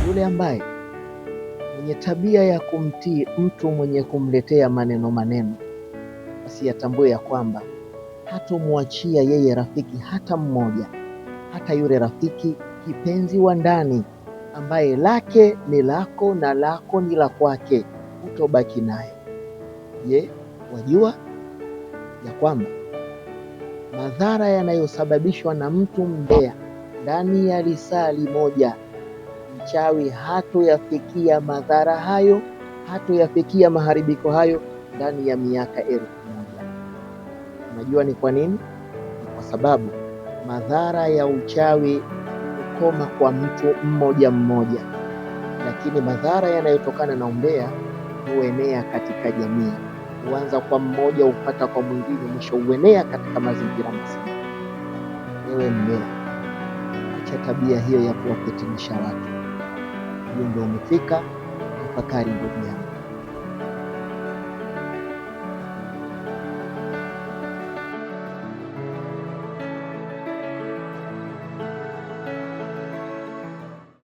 Yule ambaye mwenye tabia ya kumtii mtu mwenye kumletea maneno, basi atambue ya kwamba hatomwachia yeye rafiki hata mmoja, hata yule rafiki kipenzi wa ndani ambaye lake ni lako na lako ni la kwake, hutobaki naye. Je, wajua ya kwamba madhara yanayosababishwa na mtu mbea ndani ya lisali moja, mchawi hatoyafikia madhara hayo, hatoyafikia maharibiko hayo ndani ya miaka 1000. Unajua ni kwa nini? Ni kwa sababu madhara ya uchawi hukoma kwa mtu mmoja mmoja, lakini madhara yanayotokana na umbea huenea katika jamii. Huanza kwa mmoja, hupata kwa mwingine, mwisho huenea katika mazingira mazima. Ewe mbea, acha tabia hiyo ya kuwafitinisha watu. Hiyo ndio umefika. Tafakari ndugu yangu.